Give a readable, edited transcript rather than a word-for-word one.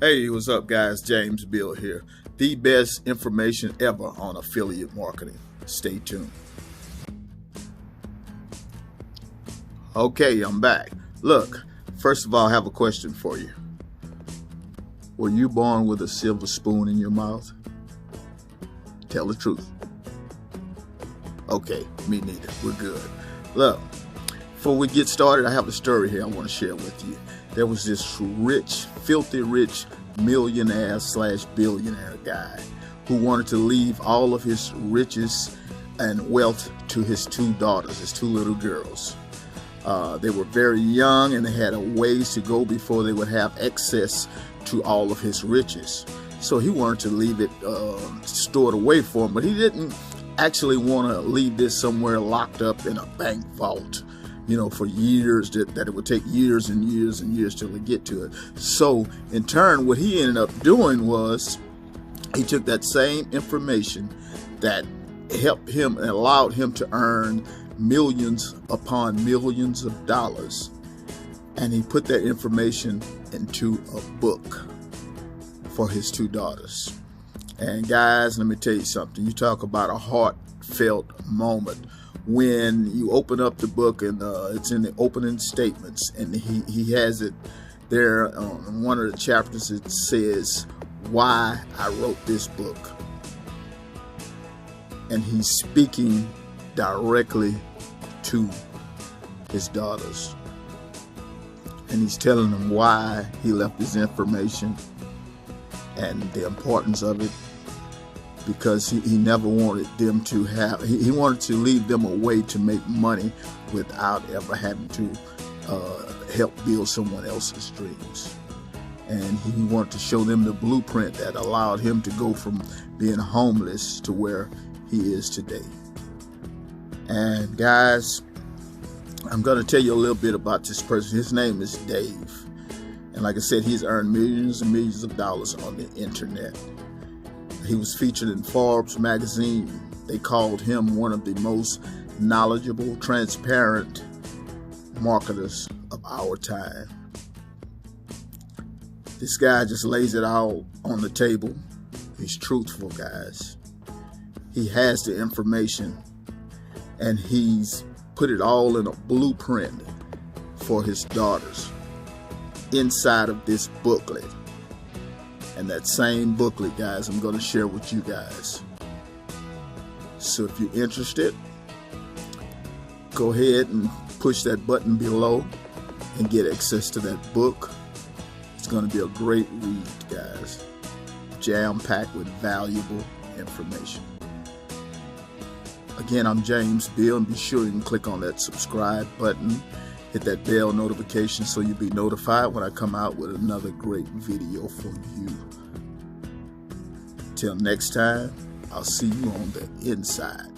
Hey, what's up, guys? James Bill here. The best information ever on affiliate marketing. Stay tuned. Okay, I'm back. Look, first of all, I have a question for you. Were you born with a silver spoon in your mouth? Tell the truth. Okay, me neither. We're good. Look, before we get started, I have a story here I want to share with you. There was this rich, filthy rich millionaire/billionaire guy who wanted to leave all of his riches and wealth to his two daughters, his two little girls. They were very young and they had a ways to go before they would have access to all of his riches. So he wanted to leave it stored away for them, but he didn't actually want to leave this somewhere locked up in a bank vault, for years, that it would take years and years and years till they get to it. So in turn, what he ended up doing was he took that same information that helped him and allowed him to earn millions upon millions of dollars, and he put that information into a book for his two daughters. And guys, let me tell you something. You talk about a heartfelt moment when you open up the book, and it's in the opening statements, and he has it there on one of the chapters. It says, "Why I wrote this book." And he's speaking directly to his daughters, and he's telling them why he left this information and the importance of it, because he never wanted them to have, he wanted to leave them a way to make money without ever having to help build someone else's dreams. And he wanted to show them the blueprint that allowed him to go from being homeless to where he is today. And guys, I'm going to tell you a little bit about this person. His name is Dave. And like I said, he's earned millions and millions of dollars on the internet. He was featured in Forbes magazine. They called him one of the most knowledgeable, transparent marketers of our time. This guy just lays it all on the table. He's truthful, guys. He has the information, and he's put it all in a blueprint for his daughters inside of this booklet. And that same booklet, guys, I'm going to share with you guys. So if you're interested, go ahead and push that button below and get access to that book. It's going to be a great read, guys. Jam-packed with valuable information. Again, I'm James Bill, and be sure you can click on that subscribe button. Hit that bell notification so you'll be notified when I come out with another great video for you. Till next time, I'll see you on the inside.